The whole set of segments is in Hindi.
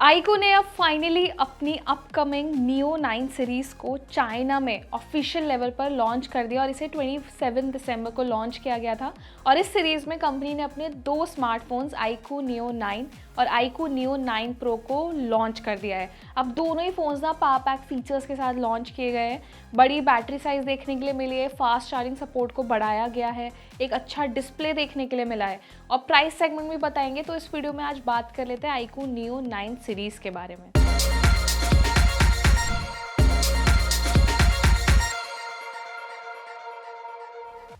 आईकू ने अब फाइनली अपनी अपकमिंग नियो 9 सीरीज़ को चाइना में ऑफिशियल लेवल पर लॉन्च कर दिया और इसे 27 दिसंबर को लॉन्च किया गया था। और इस सीरीज़ में कंपनी ने अपने दो स्मार्टफोन्स आईकू नियो 9 और आईकू नियो 9 प्रो को लॉन्च कर दिया है। अब दोनों ही फ़ोन्स ना पावर पैक फीचर्स के साथ लॉन्च किए गए हैं। बड़ी बैटरी साइज़ देखने के लिए मिली है, फास्ट चार्जिंग सपोर्ट को बढ़ाया गया है, एक अच्छा डिस्प्ले देखने के लिए मिला है और प्राइस सेगमेंट भी बताएंगे। तो इस वीडियो में आज बात कर लेते हैं आईकू नियो 9 सीरीज़ के बारे में।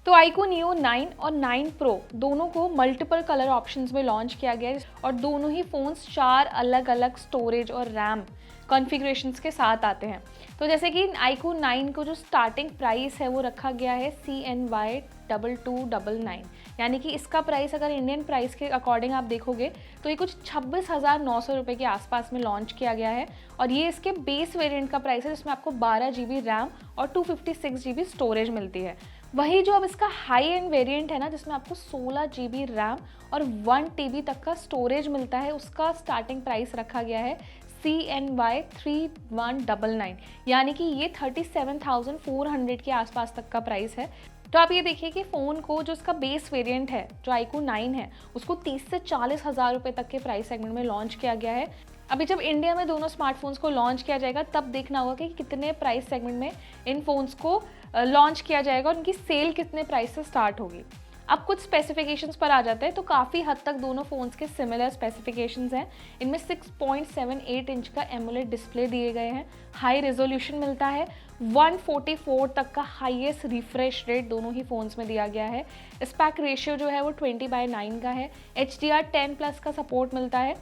तो आईकू नियो 9 और 9 प्रो दोनों को मल्टीपल कलर ऑप्शंस में लॉन्च किया गया है और दोनों ही फ़ोन्स 4 अलग अलग स्टोरेज और रैम कॉन्फ़िगरेशंस के साथ आते हैं। तो जैसे कि आईकू 9 को जो स्टार्टिंग प्राइस है वो रखा गया है CNY 2299, यानी कि इसका प्राइस अगर इंडियन प्राइस के अकॉर्डिंग आप देखोगे तो ये कुछ 26,900 रुपये के आसपास में लॉन्च किया गया है। और ये इसके बेस वेरिएंट का प्राइस है जिसमें आपको 12 GB रैम और 256 GB स्टोरेज मिलती है। वही जो अब इसका हाई एंड वेरिएंट है ना, जिसमें आपको 16 GB रैम और 1 TB तक का स्टोरेज मिलता है, उसका स्टार्टिंग प्राइस रखा गया है CNY 3199, यानी कि ये 37,400 के आसपास तक का प्राइस है। तो आप ये देखिए कि फ़ोन को जो इसका बेस वेरिएंट है जो आईकू 9 है उसको 30 से 40 हज़ार रुपये तक के प्राइस सेगमेंट में लॉन्च किया गया है। अभी जब इंडिया में दोनों स्मार्टफोन्स को लॉन्च किया जाएगा तब देखना होगा कि कितने प्राइस सेगमेंट में इन फ़ोन्स को लॉन्च किया जाएगा और उनकी सेल कितने प्राइस से स्टार्ट होगी। अब कुछ स्पेसिफिकेशंस पर आ जाते हैं तो काफ़ी हद तक दोनों फ़ोन्स के सिमिलर स्पेसिफिकेशंस हैं। इनमें 6.78 इंच का एमोलेड डिस्प्ले दिए गए हैं, हाई रेजोल्यूशन मिलता है, 144 तक का हाईएस्ट रिफ्रेश रेट दोनों ही फ़ोन्स में दिया गया है। एस्पेक्ट रेशियो जो है वो 20:9 का है, HDR10+ का सपोर्ट मिलता है।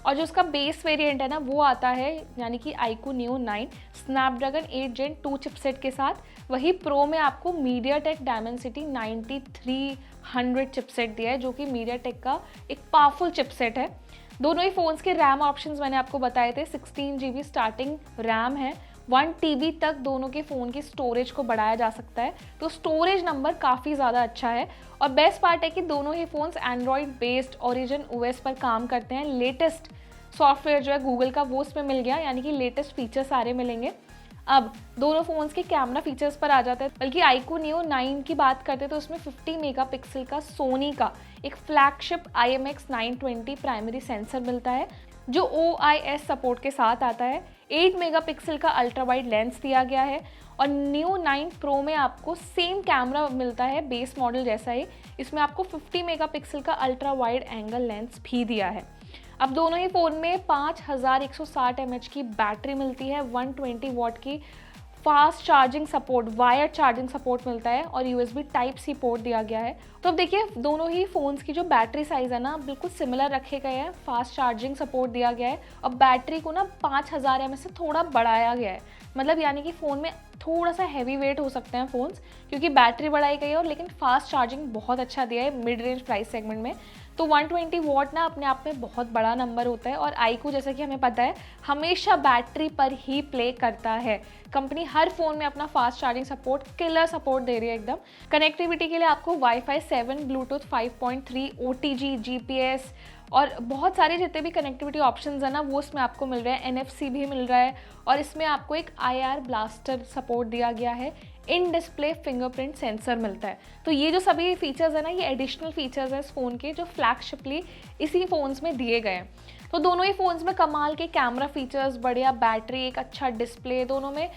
और जो उसका बेस वेरिएंट है ना वो आता है यानी कि iQOO neo 9 Snapdragon 8 Gen 2 chipset के साथ। वही प्रो में आपको मीडियाटेक डायमेंसिटी 9300 चिपसेट दिया है जो कि मीडियाटेक का एक पावरफुल चिपसेट है। दोनों ही फ़ोन्स के रैम ऑप्शंस मैंने आपको बताए थे, 16 GB स्टार्टिंग रैम है, 1 TB तक दोनों के फ़ोन की स्टोरेज को बढ़ाया जा सकता है। तो स्टोरेज नंबर काफ़ी ज़्यादा अच्छा है और बेस्ट पार्ट है कि दोनों ही phones Android based Origin OS पर काम करते हैं। लेटेस्ट सॉफ्टवेयर जो है गूगल का वो इसमें मिल गया, यानी कि लेटेस्ट फीचर सारे मिलेंगे। अब दोनों फ़ोन्स के कैमरा फीचर्स पर आ जाते हैं, बल्कि आईकू नियो 9 की बात करते हैं तो उसमें 50 मेगापिक्सल का सोनी का एक फ्लैगशिप IMX 920 प्राइमरी सेंसर मिलता है जो OIS सपोर्ट के साथ आता है। 8 मेगापिक्सल का अल्ट्रा वाइड लेंस दिया गया है और नियो 9 प्रो में आपको सेम कैमरा मिलता है बेस मॉडल जैसा ही, इसमें आपको 50 मेगापिक्सल का अल्ट्रा वाइड एंगल लेंस भी दिया है। अब दोनों ही फ़ोन में 5160 mAh की बैटरी मिलती है, 120 वॉट की fast charging support, wire charging support मिलता है और USB Type-C पोर्ट दिया गया है। तो अब देखिए दोनों ही फ़ोन्स की जो बैटरी साइज़ है ना बिल्कुल सिमिलर रखे गए हैं, फास्ट चार्जिंग सपोर्ट दिया गया है और बैटरी को ना 5000 mAh से थोड़ा बढ़ाया गया है। मतलब यानी कि फ़ोन में थोड़ा सा हैवी वेट हो सकते हैं फ़ोन्स क्योंकि बैटरी बढ़ाई गई है और लेकिन फास्ट चार्जिंग बहुत अच्छा दिया है मिड रेंज प्राइस सेगमेंट में। तो 120 वॉट ना अपने आप में बहुत बड़ा नंबर होता है और आईकू जैसा कि हमें पता है हमेशा बैटरी पर ही प्ले करता है। कंपनी हर फ़ोन में अपना fast charging support, killer support दे रही है एकदम। कनेक्टिविटी के लिए आपको Wi-Fi 7, ब्लूटूथ 5.3, OTG, GPS और बहुत सारे जितने भी कनेक्टिविटी ऑप्शंस हैं ना वो इसमें आपको मिल रहे हैं। NFC भी मिल रहा है और इसमें आपको एक IR ब्लास्टर सपोर्ट दिया गया है, इन डिस्प्ले फिंगरप्रिंट सेंसर मिलता है। तो ये जो सभी फीचर्स है ना ये एडिशनल फीचर्स हैं इस फ़ोन के जो फ्लैगशिपली इसी फ़ोन्स में दिए गए हैं। तो दोनों ही फ़ोन्स में कमाल के कैमरा फीचर्स, बढ़िया बैटरी, एक अच्छा डिस्प्ले। दोनों में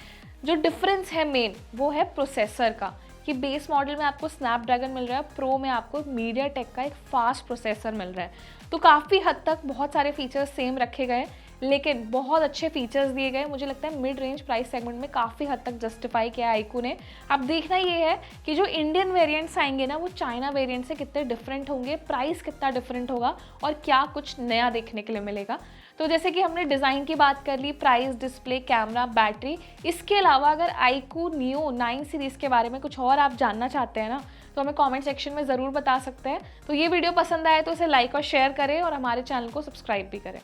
जो डिफरेंस है मेन वो है प्रोसेसर का, कि बेस मॉडल में आपको स्नैपड्रैगन मिल रहा है, प्रो में आपको मीडियाटेक का एक फास्ट प्रोसेसर मिल रहा है। तो काफ़ी हद तक बहुत सारे फीचर्स सेम रखे गए लेकिन बहुत अच्छे फीचर्स दिए गए। मुझे लगता है मिड रेंज प्राइस सेगमेंट में काफ़ी हद तक जस्टिफाई किया आईकू ने। अब देखना ये है कि जो इंडियन वेरिएंट्स आएंगे ना वो चाइना वेरिएंट से कितने डिफरेंट होंगे, प्राइस कितना डिफरेंट होगा और क्या कुछ नया देखने के लिए मिलेगा। तो जैसे कि हमने डिज़ाइन की बात कर ली, प्राइस, डिस्प्ले, कैमरा, बैटरी, इसके अलावा अगर आईकू नियो 9 सीरीज़ के बारे में कुछ और आप जानना चाहते हैं ना तो हमें कमेंट सेक्शन में ज़रूर बता सकते हैं। तो ये वीडियो पसंद आए तो इसे लाइक और शेयर करें और हमारे चैनल को सब्सक्राइब भी करें।